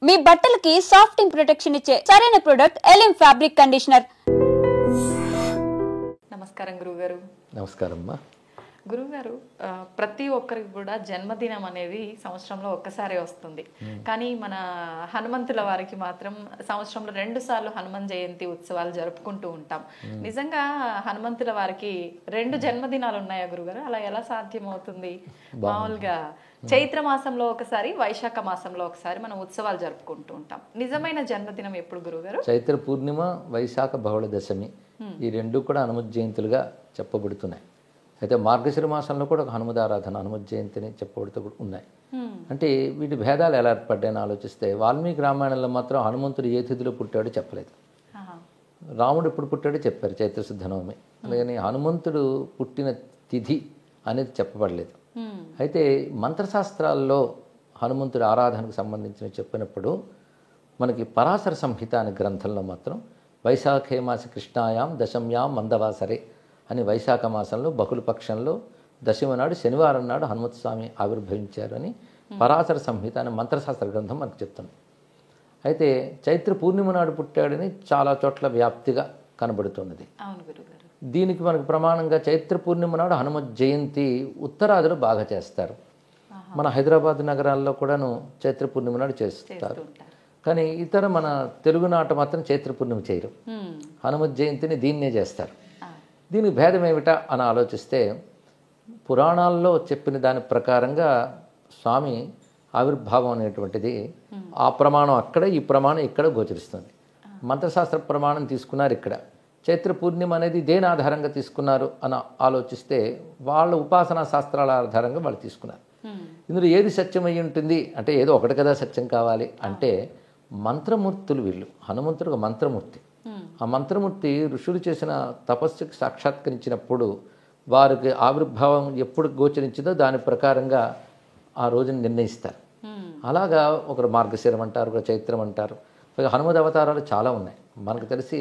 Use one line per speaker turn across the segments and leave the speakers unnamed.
మీ బట్టలకి సాఫ్టింగ్ ప్రొటెక్షన్ ఇచ్చే సరైన ప్రొడక్ట్ ఎలిమ్ ఫ్యాబ్రిక్ కండిషనర్.
నమస్కారం గురుగారు.
నమస్కారం అమ్మా.
గురుగారు, ప్రతి ఒక్కరికి కూడా జన్మదినం అనేది సంవత్సరంలో ఒక్కసారి వస్తుంది. కానీ మన హనుమంతుల వారికి మాత్రం సంవత్సరంలో 2 సార్లు హనుమాన్ జయంతి ఉత్సవాలు జరుపుకుంటూ ఉంటాం. నిజంగా హనుమంతుల వారికి 2 జన్మదినాలు ఉన్నాయా గురుగారు? అలా ఎలా సాధ్యం అవుతుంది? మామూలుగా చైత్ర మాసంలో ఒకసారి, వైశాఖ మాసంలో ఒకసారి మనం ఉత్సవాలు జరుపుకుంటూ ఉంటాం. నిజమైన జన్మదినం ఎప్పుడు గురుగారు?
చైత్ర పూర్ణిమ, వైశాఖ బహుళ దశమి, ఈ 2 కూడా హనుమత్ జయంతులుగా చెప్పబడుతున్నాయి. అయితే మార్గశిర మాసంలో కూడా ఒక హనుమదారాధన, హనుమత్ జయంతిని చెప్పబడుతూ ఉన్నాయి. అంటే వీటి భేదాలు ఎలా ఏర్పడ్డాయని ఆలోచిస్తే వాల్మీకి రామాయణంలో మాత్రం హనుమంతుడు ఏ తిథిలో పుట్టాడో చెప్పలేదు. రాముడు ఎప్పుడు పుట్టాడో చెప్పారు, చైత్రశుద్ధ నవమి. అలాగని హనుమంతుడు పుట్టిన తిథి అనేది చెప్పబడలేదు. అయితే మంత్రశాస్త్రాల్లో హనుమంతుడి ఆరాధనకు సంబంధించిన చెప్పినప్పుడు మనకి పరాశర సంహిత అనే గ్రంథంలో మాత్రం వైశాఖే మాస కృష్ణాయాం దశమ్యాం మందవాసరే అని వైశాఖ మాసంలో బహుళపక్షంలో దశమి నాడు శనివారం నాడు హనుమత్ స్వామి ఆవిర్భవించారు అని పరాశర సంహిత అనే మంత్రశాస్త్ర గ్రంథం మనకు చెప్తుంది. అయితే చైత్ర పూర్ణిమ నాడు పుట్టాడని చాలా చోట్ల వ్యాప్తిగా కనబడుతున్నది. దీనికి మనకు ప్రమాణంగా చైత్ర పూర్ణిమ నాడు హనుమత్ జయంతి ఉత్తరాదిలో బాగా చేస్తారు. మన హైదరాబాద్ నగరాల్లో కూడాను చైత్ర పూర్ణిమ నాడు చేస్తారు. కానీ ఇతర మన తెలుగునాట మాత్రం చైత్ర పూర్ణిమ చేయరు, హనుమత్ జయంతిని దీన్నే చేస్తారు. దీనికి భేదం ఏమిటా అని ఆలోచిస్తే పురాణాల్లో చెప్పిన దాని ప్రకారంగా స్వామి ఆవిర్భావం అనేటువంటిది ఆ ప్రమాణం అక్కడ, ఈ ప్రమాణం ఇక్కడ గోచరిస్తుంది. మంత్రశాస్త్ర ప్రమాణం తీసుకున్నారు ఇక్కడ. చైత్ర పూర్ణిమ అనేది దేని ఆధారంగా తీసుకున్నారు అని ఆలోచిస్తే వాళ్ళ ఉపాసనా శాస్త్రాల ఆధారంగా వాళ్ళు తీసుకున్నారు. ఇందులో ఏది సత్యం అయి ఉంటుంది అంటే ఏదో ఒకటి కదా సత్యం కావాలి అంటే మంత్రమూర్తులు వీళ్ళు. హనుమంతుడు ఒక మంత్రమూర్తి. ఆ మంత్రమూర్తి ఋషులు చేసిన తపస్సుకి సాక్షాత్కరించినప్పుడు వారికి ఆవిర్భావం ఎప్పుడు గోచరించిందో దాని ప్రకారంగా ఆ రోజుని నిర్ణయిస్తారు. అలాగా ఒకరు మార్గశిరం అంటారు, ఒకరు చైత్రం అంటారు. హనుమద్ అవతారాలు చాలా ఉన్నాయి. మనకు తెలిసి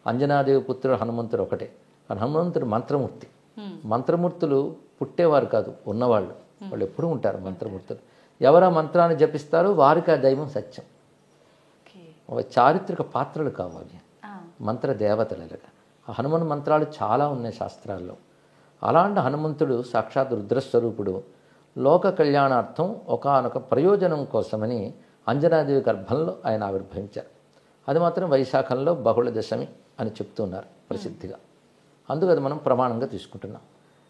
అంజనాదేవి పుత్రుడు హనుమంతుడు ఒకటే. హనుమంతుడు మంత్రమూర్తి. మంత్రమూర్తులు పుట్టేవారు కాదు, ఉన్నవాళ్ళు. వాళ్ళు ఎప్పుడూ ఉంటారు మంత్రమూర్తులు. ఎవరా మంత్రాన్ని జపిస్తారో వారికి ఆ దైవం సత్యం. చారిత్రక పాత్రలు కావాలి, మంత్ర దేవతలుగా. ఆ హనుమన్ మంత్రాలు చాలా ఉన్నాయి శాస్త్రాల్లో. అలాంటి హనుమంతుడు సాక్షాత్ రుద్రస్వరూపుడు. లోక కళ్యాణార్థం ఒకానొక ప్రయోజనం కోసమని అంజనాదేవి గర్భంలో ఆయన ఆవిర్భవించారు. అది మాత్రం వైశాఖంలో బహుళ దశమి అని చెప్తున్నారు ప్రసిద్ధిగా. అందుకు అది మనం ప్రమాణంగా తీసుకుంటున్నాం.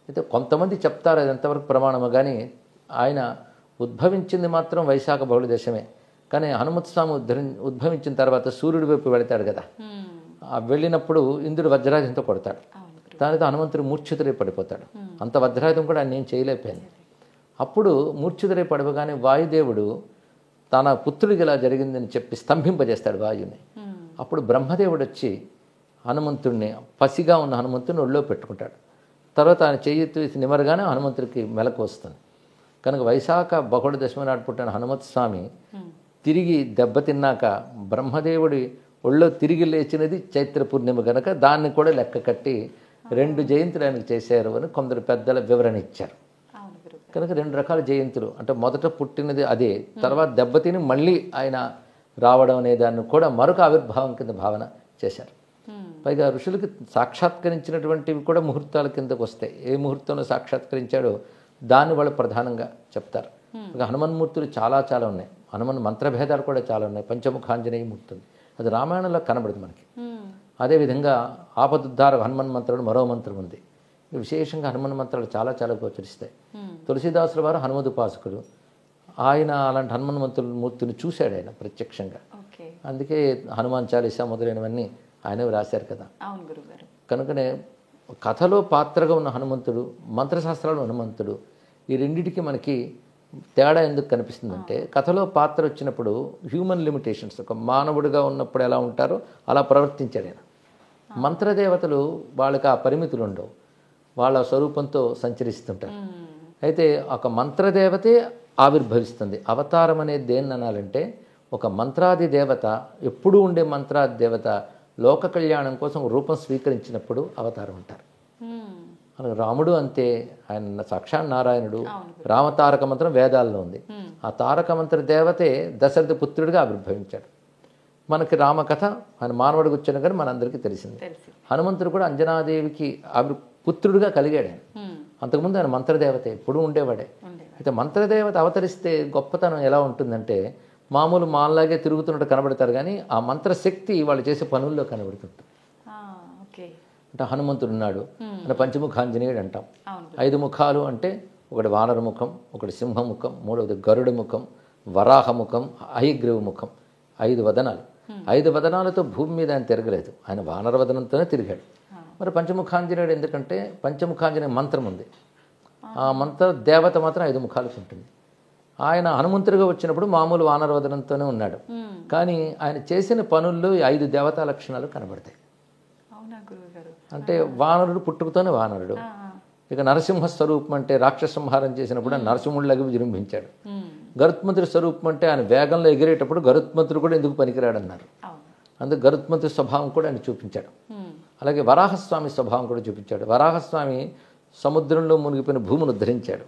అయితే కొంతమంది చెప్తారు అది ఎంతవరకు ప్రమాణము, కానీ ఆయన ఉద్భవించింది మాత్రం వైశాఖ బహుళ దశమే. కానీ హనుమత్ స్వామి ఉద్భవించిన తర్వాత సూర్యుడి వైపు వెళతాడు కదా, వెళ్ళినప్పుడు ఇంద్రుడు వజ్రాయుధంతో కొడతాడు. దానితో హనుమంతుడు మూర్ఛితుడై పడిపోతాడు. అంత వజ్రాయుధం కూడా ఆయన ఏం చేయలేకపోయింది. అప్పుడు మూర్ఛితుడై పడిపోగానే వాయుదేవుడు తన పుత్రుడికి ఇలా జరిగిందని చెప్పి స్తంభింపజేస్తాడు వాయుని. అప్పుడు బ్రహ్మదేవుడు వచ్చి హనుమంతుడిని, పసిగా ఉన్న హనుమంతుడిని ఒళ్ళో పెట్టుకుంటాడు. తర్వాత ఆయన చెయ్యి నిమరగానే హనుమంతుడికి మెలకు వస్తుంది. కనుక వైశాఖ బహుళ దశమి నాడు పుట్టిన హనుమత్ స్వామి తిరిగి దెబ్బతిన్నాక బ్రహ్మదేవుడి ఒళ్ళో తిరిగి లేచినది చైత్ర పూర్ణిమ కనుక దాన్ని కూడా లెక్క కట్టి 2 జయంతులు ఆయనకు చేశారు అని కొందరు పెద్దల వివరణ ఇచ్చారు. కనుక 2 రకాల జయంతులు అంటే మొదట పుట్టినది అదే, తర్వాత దెబ్బతిని మళ్ళీ ఆయన రావడం అనే దాన్ని కూడా మరొక ఆవిర్భావం కింద భావన చేశారు. పైగా ఋషులకి సాక్షాత్కరించినటువంటివి కూడా ముహూర్తాల కిందకు వస్తాయి. ఏ ముహూర్తంలో సాక్షాత్కరించాడో దాన్ని వాళ్ళు ప్రధానంగా చెప్తారు. హనుమన్మూర్తులు చాలా చాలా ఉన్నాయి. హనుమన్ మంత్రభేదాలు కూడా చాలా ఉన్నాయి. పంచముఖాంజనేయ మూర్తి ఉంది, అది రామాయణంలో కనబడుతుంది మనకి. అదేవిధంగా ఆపదుద్ధార హనుమన్ మంత్రుడు మరో మంత్రం ఉంది. విశేషంగా హనుమన్ మంత్రాలు చాలా చాలా గోచరిస్తాయి. తులసీదాసుల వారు హనుమదుపాసకుడు. ఆయన అలాంటి హనుమన్ మూర్తిని చూశాడు ఆయన ప్రత్యక్షంగా. అందుకే హనుమాన్ చాలీసా మొదలైనవన్నీ ఆయనే రాశారు కదా. కనుకనే కథలో పాత్రగా ఉన్న హనుమంతుడు, మంత్రశాస్త్రాలు హనుమంతుడు, ఈ రెండిటికి మనకి తేడా ఎందుకు కనిపిస్తుందంటే కథలో పాత్ర వచ్చినప్పుడు హ్యూమన్ లిమిటేషన్స్, ఒక మానవుడిగా ఉన్నప్పుడు ఎలా ఉంటారో అలా ప్రవర్తించాడు ఆయన. మంత్రదేవతలు వాళ్ళకి ఆ పరిమితులు ఉండవు, వాళ్ళ స్వరూపంతో సంచరిస్తుంటారు. అయితే ఒక మంత్రదేవతే ఆవిర్భవిస్తుంది. అవతారం అనేది దేన్ని అనాలంటే ఒక మంత్రాది దేవత, ఎప్పుడూ ఉండే మంత్రాది దేవత లోక కళ్యాణం కోసం రూపం స్వీకరించినప్పుడు అవతారం ఉంటారు. రాముడు అంతే, ఆయన సాక్షాత్ నారాయణుడు. రామతారక మంత్రం వేదాల్లో ఉంది. ఆ తారక మంత్ర దేవతే దశరథ పుత్రుడిగా ఆవిర్భవించాడు. మనకి రామకథ ఆయన మానవుడికి వచ్చిన కానీ మనందరికీ తెలిసింది. హనుమంతుడు కూడా అంజనాదేవికి పుత్రుడిగా కలిగాడు ఆయన. అంతకుముందు ఆయన మంత్రదేవతే ఎప్పుడూ ఉండేవాడే. అయితే మంత్రదేవత అవతరిస్తే గొప్పతనం ఎలా ఉంటుందంటే మామూలు మాల్లాగే తిరుగుతున్నట్టు కనబడతారు, కానీ ఆ మంత్రశక్తి వాళ్ళు చేసే పనుల్లో కనబడుతుంటుంది. అంటే హనుమంతుడు ఉన్నాడు అంటే పంచముఖాంజనేయుడు అంటాం. 5 ముఖాలు అంటే ఒకటి వానర ముఖం, ఒకటి సింహముఖం, మూడవది గరుడ ముఖం, వరాహ ముఖం, హయగ్రీవ ముఖం. 5 వదనాలు. 5 వదనాలతో భూమి మీద ఆయన తిరగలేదు, ఆయన వానర వదనంతోనే తిరిగాడు. మరి పంచముఖాంజనేయుడు ఎందుకంటే పంచముఖాంజనేయ మంత్రం ఉంది. ఆ మంత్ర దేవత మాత్రం 5 ముఖాలకు ఉంటుంది. ఆయన హనుమంతుడిగా వచ్చినప్పుడు మామూలు వానర వదనంతోనే ఉన్నాడు, కానీ ఆయన చేసిన పనుల్లో 5 దేవతా లక్షణాలు కనబడతాయి. అంటే వానరుడు పుట్టుకతోనే వానరుడు. ఇక నరసింహ స్వరూపం అంటే రాక్షస సంహారం చేసినప్పుడు ఆయన నరసింహుడిలాగా విజృంభించాడు. గరుత్మంతుడి స్వరూపం అంటే ఆయన వేగంలో ఎగిరేటప్పుడు గరుత్మంతుడు కూడా ఎందుకు పనికిరాడన్నారు. అందుకు గరుత్మంతుడి స్వభావం కూడా ఆయన చూపించాడు. అలాగే వరాహస్వామి స్వభావం కూడా చూపించాడు. వరాహస్వామి సముద్రంలో మునిగిపోయిన భూమిని ఉద్ధరించాడు.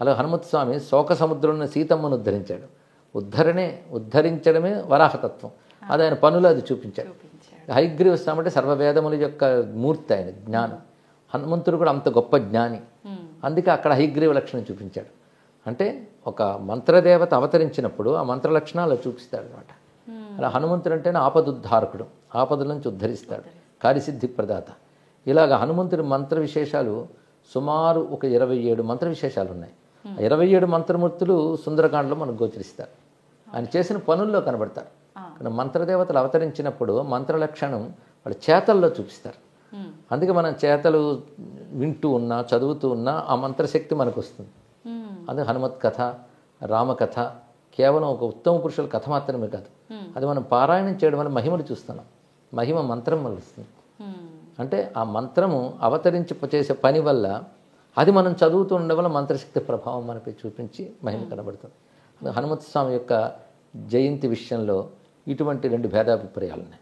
అలాగే హనుమత్ స్వామి శోక సముద్రంలో సీతమ్మను ఉద్ధరించాడు. ఉద్ధరించడమే వరాహతత్వం. అది ఆయన పనులు అది చూపించాడు. హయగ్రీవ స్వామి అంటే సర్వవేదముల యొక్క మూర్తి, ఆయన జ్ఞానం. హనుమంతుడు కూడా అంత గొప్ప జ్ఞాని, అందుకే అక్కడ హయగ్రీవ లక్షణం చూపించాడు. అంటే ఒక మంత్రదేవత అవతరించినప్పుడు ఆ మంత్ర లక్షణాలు చూపిస్తాడు అనమాట. అలా హనుమంతుడు అంటేనే ఆపదుద్ధారకుడు, ఆపదల నుంచి ఉద్ధరిస్తాడు, కార్యసిద్ధి ప్రదాత. ఇలాగ హనుమంతుడి మంత్ర విశేషాలు సుమారు ఒక 27 మంత్ర విశేషాలు ఉన్నాయి. 27 మంత్రమూర్తులు సుందరకాండలో మనకు గోచరిస్తారు, ఆయన చేసిన పనుల్లో కనబడతారు. కానీ మంత్రదేవతలు అవతరించినప్పుడు మంత్ర లక్షణం వాళ్ళ చేతల్లో చూపిస్తారు. అందుకే మనం చేతలు వింటూ ఉన్నా చదువుతూ ఉన్నా ఆ మంత్రశక్తి మనకు వస్తుంది. అందుకే హనుమత్ కథ, రామకథ కేవలం ఒక ఉత్తమ పురుషుల కథ మాత్రమే కాదు, అది మనం పారాయణం చేయడం వల్ల మహిమను చూస్తున్నాం. మహిమ మంత్రం వల్ల వస్తుంది. అంటే ఆ మంత్రము అవతరించి చేసే పని వల్ల అది మనం చదువుతూ ఉండడం వల్ల మంత్రశక్తి ప్రభావం మనపై చూపించి మహిమ కనబడుతుంది. హనుమత్ స్వామి యొక్క జయంతి విషయంలో ఇటువంటి 2 భేదాభిప్రాయాలు ఉన్నాయి.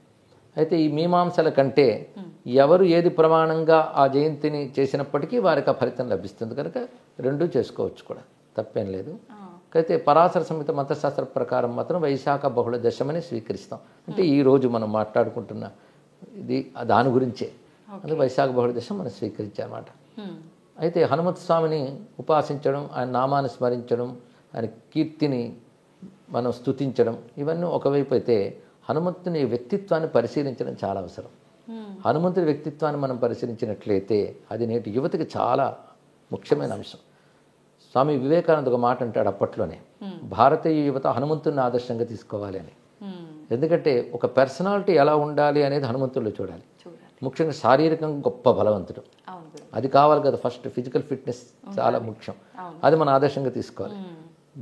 అయితే ఈ మీమాంసల కంటే ఎవరు ఏది ప్రమాణంగా ఆ జయంతిని చేసినప్పటికీ వారికి ఆ ఫలితం లభిస్తుంది కనుక 2 చేసుకోవచ్చు కూడా, తప్పేం లేదు. అయితే పరాశర సంహిత మంత్రశాస్త్ర ప్రకారం మాత్రం వైశాఖ బహుళ దశమని స్వీకరిస్తాం. అంటే ఈరోజు మనం మాట్లాడుకుంటున్న ఇది దాని గురించే, అందుకే వైశాఖ బహుళ దశం మనం స్వీకరించామన్నమాట. అయితే హనుమత్ స్వామిని ఉపాసించడం, ఆయన నామాన్ని స్మరించడం, ఆయన కీర్తిని మనం స్తుతించడం, ఇవన్నీ ఒకవైపు అయితే హనుమంతుని వ్యక్తిత్వాన్ని పరిశీలించడం చాలా అవసరం. హనుమంతుడి వ్యక్తిత్వాన్ని మనం పరిశీలించినట్లయితే అది నేటి యువతకి చాలా ముఖ్యమైన అంశం. స్వామి వివేకానంద ఒక మాట అంటాడు అప్పట్లోనే, భారతీయ యువత హనుమంతుడిని ఆదర్శంగా తీసుకోవాలి అని. ఎందుకంటే ఒక పర్సనాలిటీ ఎలా ఉండాలి అనేది హనుమంతుడిలో చూడాలి. ముఖ్యంగా శారీరకంగా గొప్ప బలవంతుడు, అది కావాలి కదా. ఫస్ట్ ఫిజికల్ ఫిట్నెస్ చాలా ముఖ్యం, అది మన ఆదర్శంగా తీసుకోవాలి.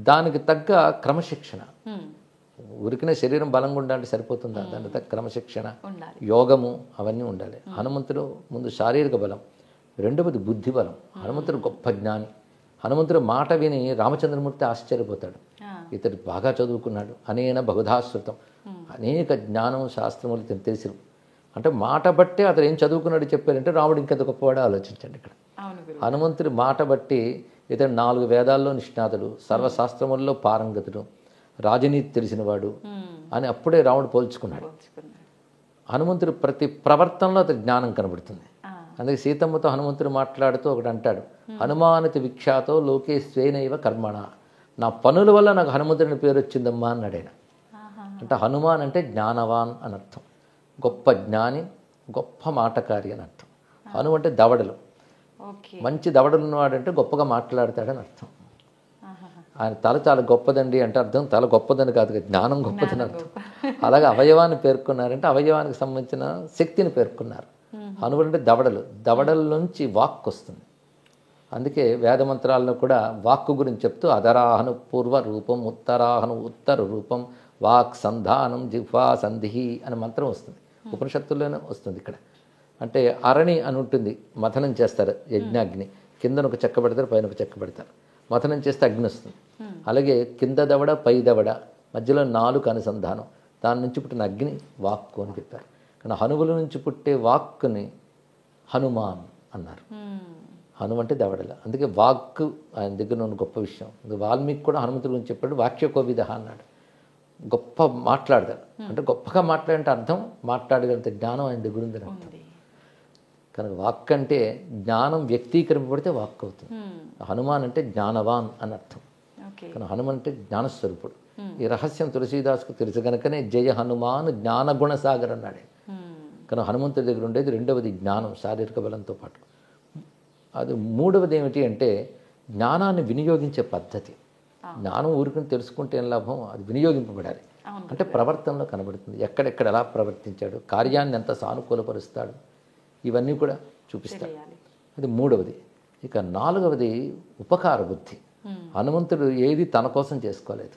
దానికి తగ్గ క్రమశిక్షణ, ఉరికిన శరీరం బలంగా ఉండాలంటే సరిపోతుందా, దానికి తగ్గ క్రమశిక్షణ, యోగము అవన్నీ ఉండాలి. హనుమంతుడు ముందు శారీరక బలం, రెండవది బుద్ధి బలం. హనుమంతుడు గొప్ప జ్ఞాని. హనుమంతుడు మాట విని రామచంద్రమూర్తి ఆశ్చర్యపోతాడు, ఇతడు బాగా చదువుకున్నాడు, అనేన బహుధాశ్రుతం, అనేక జ్ఞానం శాస్త్రములు తెలుసు. అంటే మాట బట్టే అతను ఏం చదువుకున్నాడు చెప్పారంటే రాముడు ఇంకెంత గొప్పవాడో ఆలోచించండి. ఇక్కడ హనుమంతుడి మాట బట్టి ఇతడు 4 వేదాల్లో నిష్ణాతుడు, సర్వశాస్త్రముల్లో పారంగతుడు, రాజనీతి తెలిసినవాడు అని అప్పుడే రాముడు పోల్చుకున్నాడు. హనుమంతుడు ప్రతి ప్రవర్తనలో అతని జ్ఞానం కనబడుతుంది. అందుకే సీతమ్మతో హనుమంతుడు మాట్లాడుతూ ఒకటి అంటాడు, హనుమానతి విఖ్యాతో లోకే స్వేనైవ కర్మణ, నా పనుల వల్ల నాకు హనుమంతుడిని పేరు వచ్చిందమ్మా అన్నాడు ఆయన. అంటే హనుమాన్ అంటే జ్ఞానవాన్ అని అర్థం, గొప్ప జ్ఞాని, గొప్ప మాటకారి అని అర్థం. హను అంటే దవడలు, మంచి దవడలు ఉన్నవాడంటే గొప్పగా మాట్లాడతాడని అర్థం. ఆయన తల చాలా గొప్పదండి అంటే అర్థం తల గొప్పదని కాదు, జ్ఞానం గొప్పదని అర్థం. అలాగే అవయవాన్ని పేర్కొన్నారంటే అవయవానికి సంబంధించిన శక్తిని పేర్కొన్నారు. హనువులు అంటే దవడలు, దవడల నుంచి వాక్ వస్తుంది. అందుకే వేదమంత్రాల్లో కూడా వాక్కు గురించి చెప్తూ అధరాహను పూర్వ రూపం, ఉత్తరాహను ఉత్తర రూపం, వాక్ సంధానం జిహ్వా సంధి అనే మంత్రం వస్తుంది, ఉపనిషత్తుల్లోనే వస్తుంది. ఇక్కడ అంటే అరణి అని ఉంటుంది, మథనం చేస్తారు యజ్ఞాగ్ని, కిందన ఒక చెక్క పెడతారు, పైన ఒక చెక్క పెడతారు, మథనం చేస్తే అగ్ని వస్తుంది. అలాగే కింద దవడ పై దవడ మధ్యలో 4 అనుసంధానం, దాని నుంచి పుట్టిన అగ్ని వాక్కు అని చెప్పారు. కానీ హనువుల నుంచి పుట్టే వాక్కుని హనుమాన్ అన్నారు. హనుమ అంటే దవడల. అందుకే వాక్ ఆయన దగ్గర ఉన్న గొప్ప విషయం. వాల్మీకి కూడా హనుమంతుడి గురించి చెప్పాడు, వాక్యకోవిద అన్నాడు. గొప్ప మాట్లాడతాడు, అంటే గొప్పగా మాట్లాడంటే అర్థం మాట్లాడగలిగితే జ్ఞానం ఆయన దగ్గర ఉందని అర్థం. కనుక వాక్ అంటే జ్ఞానం వ్యక్తీకరింపబడితే వాక్ అవుతుంది. హనుమాన్ అంటే జ్ఞానవాన్ అని అర్థం. కానీ హనుమ అంటే జ్ఞానస్వరూపుడు. ఈ రహస్యం తులసీదాస్కు తెలుసు కనుకనే జయ హనుమాన్ జ్ఞానగుణ సాగర్ అన్నాడే. కానీ హనుమంతుడి దగ్గర ఉండేది రెండవది జ్ఞానం, శారీరక బలంతో పాటు. అది మూడవది ఏమిటి అంటే జ్ఞానాన్ని వినియోగించే పద్ధతి. జ్ఞానం ఊరికి తెలుసుకుంటే ఏం లాభం, అది వినియోగింపబడాలి. అంటే ప్రవర్తనలో కనబడుతుంది, ఎక్కడెక్కడ ఎలా ప్రవర్తించాడు, కార్యాన్ని ఎంత సానుకూలపరుస్తాడు, ఇవన్నీ కూడా చూపిస్తాడు. అది మూడవది. ఇక నాలుగవది ఉపకార బుద్ధి. హనుమంతుడు ఏది తన కోసం చేసుకోలేదు.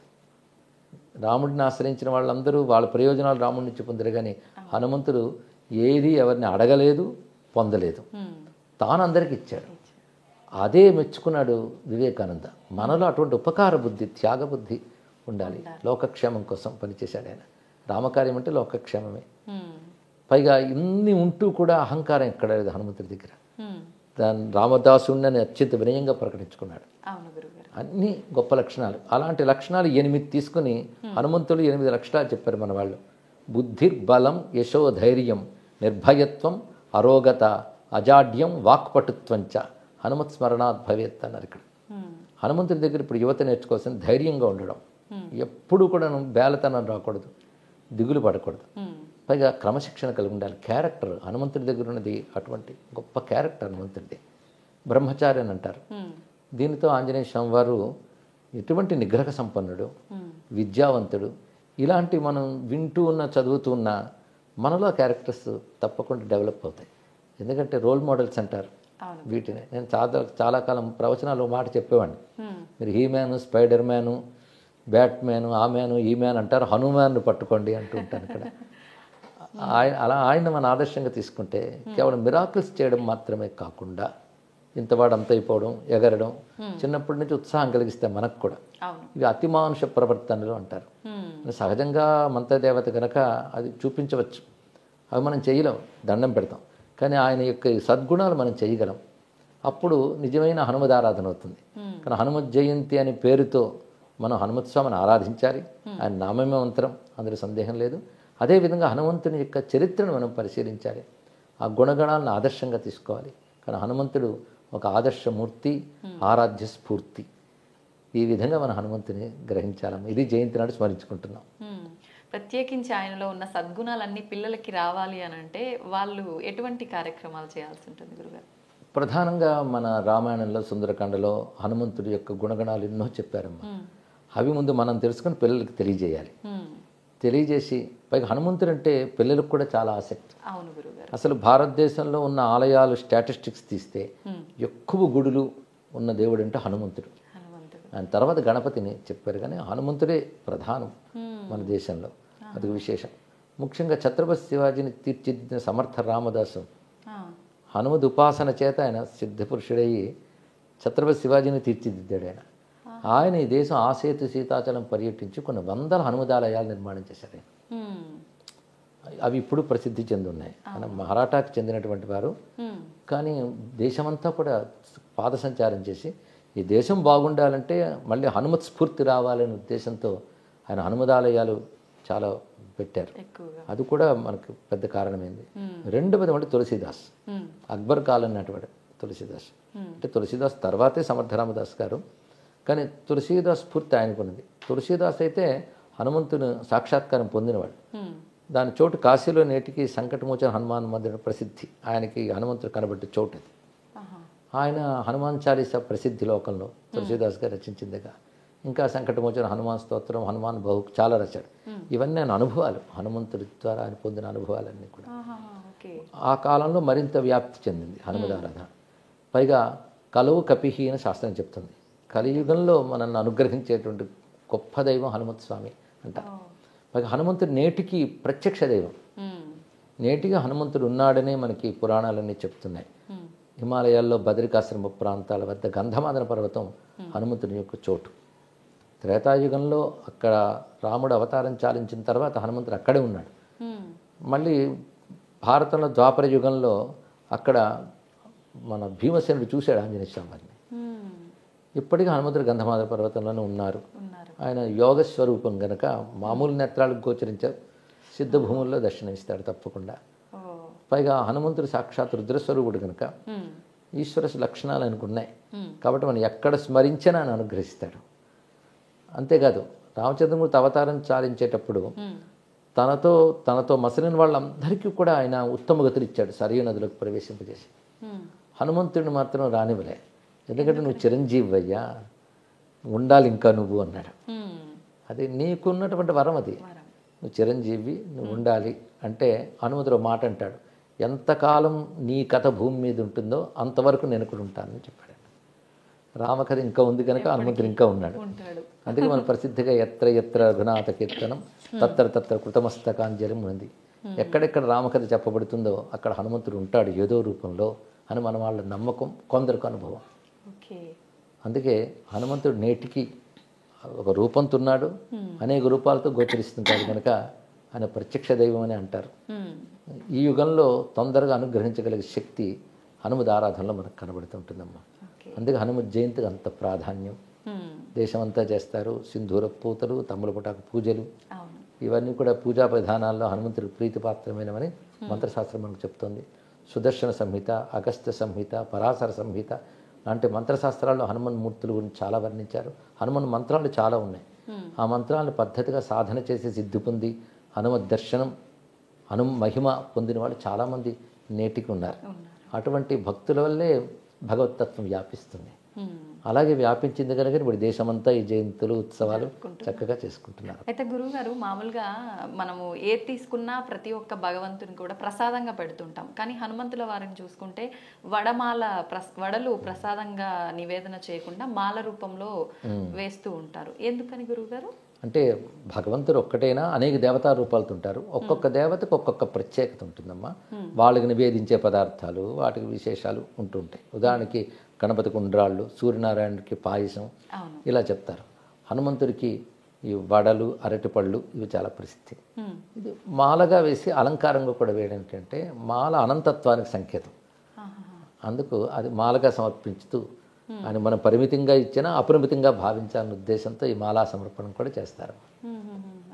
రాముడిని ఆశ్రయించిన వాళ్ళందరూ వాళ్ళ ప్రయోజనాలు రాముడి నుంచి పొందరు, కానీ హనుమంతుడు ఏది ఎవరిని అడగలేదు, పొందలేదు, తాను అందరికి ఇచ్చాడు. అదే మెచ్చుకున్నాడు వివేకానంద. మనలో అటువంటి ఉపకార బుద్ధి, త్యాగ బుద్ధి ఉండాలి. లోకక్షేమం కోసం పనిచేశాడు ఆయన. రామకార్యం అంటే లోకక్షేమమే. పైగా ఇన్ని ఉంటూ కూడా అహంకారం ఎక్కడ లేదు హనుమంతుడి దగ్గర. దాని రామదాసుని అత్యంత వినయంగా ప్రకటించుకున్నాడు. అన్ని గొప్ప లక్షణాలు. అలాంటి లక్షణాలు 8 తీసుకుని హనుమంతుడు 8 లక్షణాలు చెప్పారు మన వాళ్ళు. బుద్ధిర్బలం, యశో ధైర్యం, నిర్భయత్వం, అరోగత, అజాడ్యం, వాక్పటుత్వంచ హనుమత్ స్మరణాత్ భవేత్ అన్నారు ఇక్కడ. హనుమంతుడి దగ్గర ఇప్పుడు యువత నేర్చుకోవాల్సిన ధైర్యంగా ఉండడం, ఎప్పుడు కూడా బేలతనం రాకూడదు, దిగులు పడకూడదు, పైగా క్రమశిక్షణ కలిగి ఉండాలి. క్యారెక్టర్ హనుమంతుడి దగ్గర ఉన్నది అటువంటి గొప్ప క్యారెక్టర్ హనుమంతుడిది. బ్రహ్మచారి అని అంటారు. దీనితో ఆంజనేయ స్వామి వారు ఎటువంటి నిగ్రహ సంపన్నుడు, విద్యావంతుడు, ఇలాంటి మనం వింటూ ఉన్న చదువుతూ ఉన్న మనలో క్యారెక్టర్స్ తప్పకుండా డెవలప్ అవుతాయి. ఎందుకంటే రోల్ మోడల్స్ అంటారు వీటిని. నేను చాలా కాలం ప్రవచనాలు మాట చెప్పేవాడిని. మీరు he man, spider man, bat man, ఆ మ్యాను, ఈ మ్యాన్ అంటారు, హనుమాన్ను పట్టుకోండి అంటూ ఉంటాను ఇక్కడ. అలా ఆయన మన ఆదర్శంగా తీసుకుంటే కేవలం మిరాకిల్స్ చేయడం మాత్రమే కాకుండా ఇంతవాడు అంత అయిపోవడం, ఎగరడం, చిన్నప్పటి నుంచి ఉత్సాహం కలిగిస్తాయి మనకు కూడా. ఇవి అతిమానుష ప్రవర్తనలు అంటారు. సహజంగా మంత్రదేవత కనుక అది చూపించవచ్చు, అవి మనం చేయలేం, దండం పెడతాం. కానీ ఆయన యొక్క సద్గుణాలు మనం చేయగలం. అప్పుడు నిజమైన హనుమదారాధన అవుతుంది. కానీ హనుమత్ జయంతి అనే పేరుతో మనం హనుమత్ స్వామిని ఆరాధించాలి. ఆయన నామమే మంత్రం, అందులో సందేహం లేదు. అదేవిధంగా హనుమంతుని యొక్క చరిత్రను మనం పరిశీలించాలి, ఆ గుణగణాలను ఆదర్శంగా తీసుకోవాలి. కానీ హనుమంతుడు ఒక ఆదర్శమూర్తి, ఆరాధ్య స్ఫూర్తి. ఈ విధంగా మన హనుమంతుని గ్రహించాలమ్మ. ఇది జయంతి నాడు స్మరించుకుంటున్నాం.
ప్రత్యేకించి ఆయనలో ఉన్న సద్గుణాలన్నీ పిల్లలకి రావాలి అని అంటే వాళ్ళు ఎటువంటి కార్యక్రమాలు చేయాల్సి ఉంటుంది గురుగారు?
ప్రధానంగా మన రామాయణంలో, సుందరకాండలో హనుమంతుడి యొక్క గుణగణాలు ఎన్నో చెప్పారమ్మా. అవి ముందు మనం తెలుసుకొని పిల్లలకి తెలియజేయాలి. తెలియజేసి పైగా హనుమంతుడు అంటే పిల్లలకు కూడా చాలా ఆసక్తి.
అవును గురుగారు.
అసలు భారతదేశంలో ఉన్న ఆలయాలు స్టాటిస్టిక్స్ తీస్తే ఎక్కువ గుడులు ఉన్న దేవుడు అంటే హనుమంతుడు. ఆయన తర్వాత గణపతిని చెప్పారు, కానీ హనుమంతుడే ప్రధానం మన దేశంలో. అది విశేషం. ముఖ్యంగా ఛత్రపతి శివాజీని తీర్చిదిద్దిన సమర్థ రామదాసు హనుమద్ ఉపాసన చేత ఆయన సిద్ధపురుషుడయ్యి ఛత్రపతి శివాజీని తీర్చిదిద్దాడు. ఆయన ఈ దేశం ఆసేతు సీతాచలం పర్యటించి కొన్ని వందల హనుమదాలయాలు నిర్మాణం చేశారు. అవి ఇప్పుడు ప్రసిద్ధి చెంది ఉన్నాయి. ఆయన మహారాఠాకి చెందినటువంటి వారు, కానీ దేశమంతా కూడా పాద సంచారం చేసి ఈ దేశం బాగుండాలంటే మళ్ళీ హనుమత్ స్ఫూర్తి రావాలనే ఉద్దేశంతో ఆయన హనుమదాలయాలు చాలా పెట్టారు. అది కూడా మనకు పెద్ద కారణమైంది. రెండవది అంటే తులసీదాస్, అక్బర్ కాలం నాటివాడు తులసీదాస్. అంటే తులసీదాస్ తర్వాతే సమర్థ రామదాస్ గారు, కానీ తులసీదాస్ స్ఫూర్తి ఆయనకున్నది. తులసీదాస్ అయితే హనుమంతుని సాక్షాత్కారం పొందినవాడు. దాని చోటు కాశీలో నేటికి సంకటమోచన హనుమాన్ మందిరం ప్రసిద్ధి. ఆయనకి హనుమంతుడు కనబట్టే చోటు అది. ఆయన హనుమాన్ చాలీసా ప్రసిద్ధి లోకంలో తులసీదాస్ గారు రచించిందిగా. ఇంకా సంకటమోచన హనుమాన్ స్తోత్రం, హనుమాన్ బహు చాలా రచాడు. ఇవన్నీ ఆయన అనుభవాలు, హనుమంతుడి ద్వారా ఆయన పొందిన అనుభవాలన్నీ కూడా. ఆ కాలంలో మరింత వ్యాప్తి చెందింది హనుమదారాధన. పైగా కలువు కపిహి అని శాస్త్రం చెప్తుంది. కలియుగంలో మనల్ని అనుగ్రహించేటువంటి గొప్ప దైవం హనుమంతు స్వామి అంటారు. పైగా హనుమంతుడు నేటికి ప్రత్యక్ష దైవం. నేటిగా హనుమంతుడు ఉన్నాడనే మనకి పురాణాలన్నీ చెప్తున్నాయి. హిమాలయాల్లో బదరికాశ్రమ ప్రాంతాల వద్ద గంధమాదన పర్వతం హనుమంతుని యొక్క చోటు. త్రేతాయుగంలో అక్కడ రాముడు అవతారం చాలించిన తర్వాత హనుమంతుడు అక్కడే ఉన్నాడు. మళ్ళీ భారతంలో ద్వాపర యుగంలో అక్కడ మన భీమసేనుడు చూశాడు ఆంజనేయ స్వామిని. ఇప్పటికీ హనుమంతుడు గంధమాదన పర్వతంలోనే ఉన్నారు. ఆయన యోగ స్వరూపం గనక మామూలు నేత్రాలకు గోచరించారు, సిద్ధభూముల్లో దర్శనమిస్తాడు తప్పకుండా. పైగా హనుమంతుడు సాక్షాత్ రుద్రస్వరూపుడు కనుక ఈశ్వర లక్షణాలు అనుకున్నాయి కాబట్టి మనం ఎక్కడ స్మరించినా ఆయన అనుగ్రహిస్తాడు. అంతేకాదు రామచంద్రమూర్తి అవతారం చాలించేటప్పుడు తనతో మసలిన వాళ్ళందరికీ కూడా ఆయన ఉత్తమ గతులు ఇచ్చాడు, సరియు నదిలోకి ప్రవేశింపజేసి. హనుమంతుడిని మాత్రం రానివ్వలే, ఎందుకంటే నువ్వు చిరంజీవి అయ్యా, ఉండాలి ఇంకా నువ్వు అన్నాడు. అది నీకున్నటువంటి వరం, అది నువ్వు చిరంజీవి, నువ్వు ఉండాలి అంటే హనుమంతుడు మాట అంటాడు, ఎంతకాలం నీ కథ భూమి మీద ఉంటుందో అంతవరకు నేను కూడా ఉంటానని చెప్పాడు. రామకథ ఇంకా ఉంది కనుక హనుమంతుడు ఇంకా ఉన్నాడు. అందుకే మన ప్రసిద్ధిగా ఎత్ర ఎత్ర రఘునాథ కీర్తనం తత్ర తత్ర కృతమస్తకాంజలి ఉంది. ఎక్కడెక్కడ రామకథ చెప్పబడుతుందో అక్కడ హనుమంతుడు ఉంటాడు ఏదో రూపంలో అని మన వాళ్ళ నమ్మకం, కొందరికి అనుభవం. అందుకే హనుమంతుడు నేటికి ఒక రూపంతో ఉన్నాడు, అనేక రూపాలతో గోచరిస్తుంటాడు కనుక ఆయన ప్రత్యక్ష దైవం అని అంటారు. ఈ యుగంలో తొందరగా అనుగ్రహించగలిగే శక్తి హనుమద్ ఆరాధనలో మనకు కనబడుతుంటుందమ్మా. అందుకే హనుమత్ జయంతికి అంత ప్రాధాన్యం. దేశమంతా చేస్తారు, సింధూర పూతలు, తమ్ముల పుటాకు పూజలు, ఇవన్నీ కూడా పూజా విధానాల్లో హనుమంతుడికి ప్రీతిపాత్రమైనవని మంత్రశాస్త్రం మనకు చెప్తోంది. సుదర్శన సంహిత, అగస్త్య సంహిత, పరాశర సంహిత లాంటి మంత్రశాస్త్రాల్లో హనుమన్మూర్తుల గురించి చాలా వర్ణించారు. హనుమన్ మంత్రాలు చాలా ఉన్నాయి. ఆ మంత్రాలను పద్ధతిగా సాధన చేసి సిద్ధి పొంది హనుమద్ దర్శనం, మహిమ పొందిన వాళ్ళు చాలామంది నేటికి ఉన్నారు. అటువంటి భక్తుల వల్లే భగవతత్వం వ్యాపిస్తుంది. అలాగే వ్యాపించింది కనుక ఇప్పుడు దేశమంతా ఈ జయంతులు, ఉత్సవాలు చక్కగా చేసుకుంటున్నారు.
అయితే గురువు గారు, మామూలుగా మనము ఏది తీసుకున్నా ప్రతి ఒక్క భగవంతుని కూడా ప్రసాదంగా పెడుతుంటాం. కానీ హనుమంతుల వారిని చూసుకుంటే వడలు ప్రసాదంగా నివేదన చేయకుండా మాల రూపంలో వేస్తూ ఉంటారు. ఎందుకని గురువు గారు?
అంటే భగవంతుడు ఒక్కటైనా అనేక దేవతా రూపాలతో ఉంటారు. ఒక్కొక్క దేవతకు ఒక్కొక్క ప్రత్యేకత ఉంటుందమ్మా. వాళ్ళకి నివేదించే పదార్థాలు, వాటికి విశేషాలు ఉంటుంటాయి. ఉదాహరణకి గణపతికి ఉండ్రాళ్ళు, సూర్యనారాయణకి పాయసం, ఇలా చెప్తారు. హనుమంతుడికి ఈ వడలు, అరటిపళ్ళు ఇవి చాలా ప్రసిద్ధి. ఇది మాలగా వేసి అలంకారంగా కూడా వేయడం ఏంటంటే మాల అనంతత్వానికి సంకేతం. అందుకు అది మాలగా సమర్పించుతూ అని మనం పరిమితంగా ఇచ్చినా అపరిమితంగా భావించాలనే ఉద్దేశంతో ఈ మాలా సమర్పణం కూడా చేస్తారు.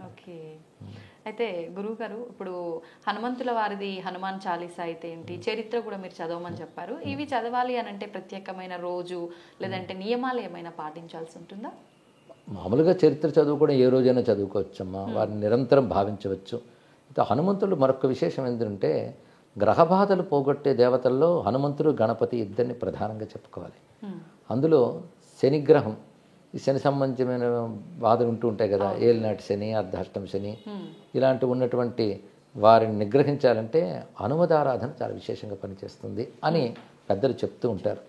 ఓకే. అయితే గురువు గారు, ఇప్పుడు హనుమంతుల వారిది హనుమాన్ చాలీసా అయితే ఏంటి, చరిత్ర కూడా మీరు చదవమని చెప్పారు. ఇవి చదవాలి అని అంటే ప్రత్యేకమైన రోజు లేదంటే నియమాలు ఏమైనా పాటించాల్సి ఉంటుందా?
మామూలుగా చరిత్ర చదువుకోవడం ఏ రోజైనా చదువుకోవచ్చమ్మా, వారిని నిరంతరం భావించవచ్చు. హనుమంతుడు మరొక విశేషం ఏంటంటే గ్రహబాధలు పోగొట్టే దేవతల్లో హనుమంతుడు, గణపతి ఇద్దరిని ప్రధానంగా చెప్పుకోవాలి. అందులో శనిగ్రహం, ఈ శని సంబంధించిన బాధలు ఉంటూ ఉంటాయి కదా, ఏలినాటి శని, అర్ధాష్టమ శని, ఇలాంటివి ఉన్నటువంటి వారిని నిగ్రహించాలంటే హనుమదారాధన చాలా విశేషంగా పనిచేస్తుంది అని పెద్దలు చెప్తూ ఉంటారు.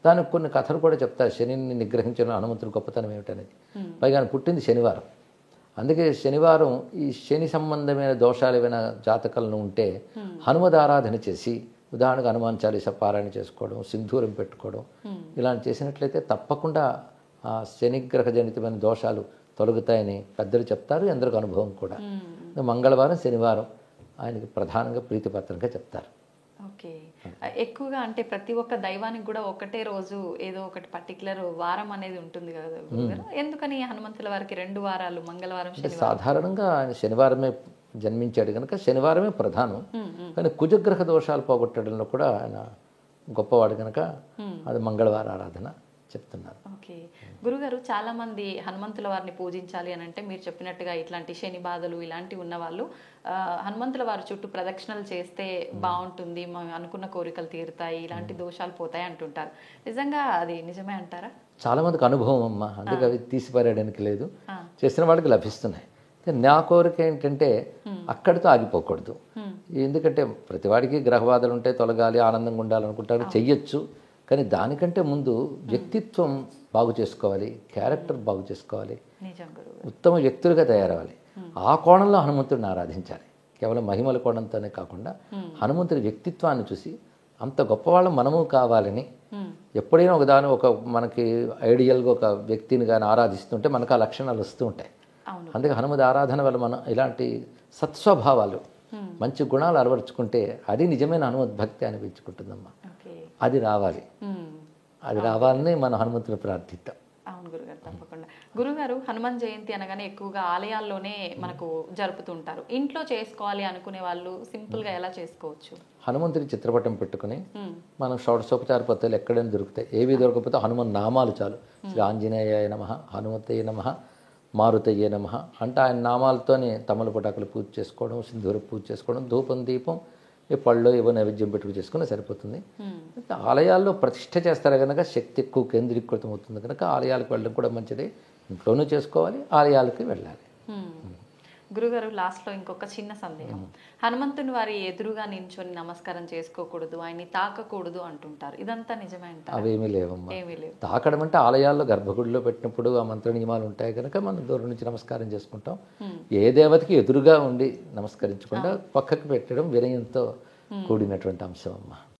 దానికి కొన్ని కథలు కూడా చెప్తారు. శనిని నిగ్రహించడం హనుమంతుడి గొప్పతనం ఏమిటనేది. పైగా పుట్టింది శనివారం. అందుకే శనివారం ఈ శని సంబంధమైన దోషాలు ఏమైనా జాతకాలను ఉంటే హనుమదారాధన చేసి, ఉదాహరణకు హనుమాన్ చాలీసా పారాయణ చేసుకోవడం, సింధూరం పెట్టుకోవడం, ఇలాంటి చేసినట్లయితే తప్పకుండా ఆ శనిగ్రహ జనితమైన దోషాలు తొలగుతాయని పెద్దలు చెప్తారు. ఎందరికి అనుభవం కూడా. మంగళవారం, శనివారం ఆయనకి ప్రధానంగా ప్రీతిపాత్రంగా చెప్తారు.
ఓకే. ఎక్కువగా అంటే ప్రతి ఒక్క దైవానికి కూడా ఒకటే రోజు ఏదో ఒకటి పర్టికులర్ వారం అనేది ఉంటుంది కదా గురుగారు, ఎందుకని హనుమంతుల వారికి 2 వారాలు, మంగళవారం, శనివారం?
సాధారణంగా ఆయన శనివారమే జన్మించాడు కనుక శనివారమే ప్రధానం. కానీ కుజగ్రహ దోషాలు పోగొట్టడంలో కూడా ఆయన గొప్పవాడు కనుక అది మంగళవార ఆరాధన చెప్తున్నారు.
ఓకే. గురుగారు, చాలా మంది హనుమంతుల వారిని పూజించాలి అని అంటే మీరు చెప్పినట్టుగా ఇట్లాంటి శని బాధలు ఇలాంటివి ఉన్న వాళ్ళు హనుమంతుల వారి చుట్టూ ప్రదక్షిణలు చేస్తే బాగుంటుంది, మనం అనుకున్న కోరికలు తీరుతాయి, ఇలాంటి దోషాలు పోతాయి అంటుంటారు. నిజంగా అది నిజమే అంటారా?
చాలా మందికి అనుభవం అమ్మా, అందుకే అవి తీసిపారేయడానికి లేదు, చేసిన వాళ్ళకి లభిస్తున్నాయి. నా కోరిక ఏంటంటే అక్కడితో ఆగిపోకూడదు. ఎందుకంటే ప్రతివాడికి గ్రహబాధలు ఉంటాయి, తొలగాలి, ఆనందంగా ఉండాలనుకుంటారు, చెయ్యొచ్చు. కానీ దానికంటే ముందు వ్యక్తిత్వం బాగు చేసుకోవాలి, క్యారెక్టర్ బాగు చేసుకోవాలి, ఉత్తమ వ్యక్తులుగా తయారవ్వాలి. ఆ కోణంలో హనుమంతుడిని ఆరాధించాలి. కేవలం మహిమల కోణంతోనే కాకుండా హనుమంతుడి వ్యక్తిత్వాన్ని చూసి అంత గొప్పవాళ్ళం మనము కావాలని ఎప్పుడైనా ఒక మనకి ఐడియల్గా ఒక వ్యక్తిని కానీ ఆరాధిస్తుంటే మనకు ఆ లక్షణాలు వస్తూ ఉంటాయి. అందుకే హనుమద్ ఆరాధన వల్ల మనం ఇలాంటి సత్స్వభావాలు, మంచి గుణాలు అలవరుచుకుంటే అది నిజమైన హనుమద్ భక్తి అనిపించుకుంటుందమ్మా. అది రావాలి. అది రావాలని మనం హనుమంతుని ప్రార్థిద్దాం.
అవును గురుగారు, తప్పకుండా. గురుగారు, హనుమాన్ జయంతి అనగానే ఎక్కువగా ఆలయాల్లోనే మనకు జరుపుతుంటారు. ఇంట్లో చేసుకోవాలి అనుకునే వాళ్ళు సింపుల్గా ఎలా చేసుకోవచ్చు?
హనుమంతుడి చిత్రపటం పెట్టుకుని మనం షోడశోపచార పద్ధతులు ఎక్కడైనా దొరుకుతాయి. ఏవి దొరకకపోతే హనుమాన్ నామాలు చాలు. శ్రీ ఆంజనేయాయ నమః, హనుమతయ్య నమః, మారుతయ్య నమః అంటే ఆయన నామాలతోనే తమలపటాకులు పూజ చేసుకోవడం, సింధూర పూజ చేసుకోవడం, ధూపం దీపం ఈ పళ్ళు ఏవో నైవేద్యం పెట్టుకుని చేసుకుని సరిపోతుంది. ఆలయాల్లో ప్రతిష్ఠ చేస్తారు కనుక శక్తి ఎక్కువ కేంద్రీకృతం అవుతుంది కనుక ఆలయాలకు వెళ్ళడం కూడా మంచిది. ఇంట్లోనూ చేసుకోవాలి, ఆలయాలకి వెళ్ళాలి.
గురుగారు, లాస్ట్లో ఇంకొక చిన్న సందేహం. హనుమంతుని వారి ఎదురుగా నించొని నమస్కారం చేసుకోకూడదు, ఆయన్ని తాకకూడదు అంటుంటారు. ఇదంతా నిజమే అంటారా?
అవేమీ లేవమ్మా.
ఏమీ లేవు.
తాకడం అంటే ఆలయాల్లో గర్భగుడిలో పెట్టినప్పుడు ఆ మంత్ర నియమాలు ఉంటాయి కనుక మనం దూరం నుంచి నమస్కారం చేసుకుంటాం. ఏ దేవతకి ఎదురుగా ఉండి నమస్కరించకుండా పక్కకు పెట్టడం వినయంతో కూడినటువంటి అంశం అమ్మా.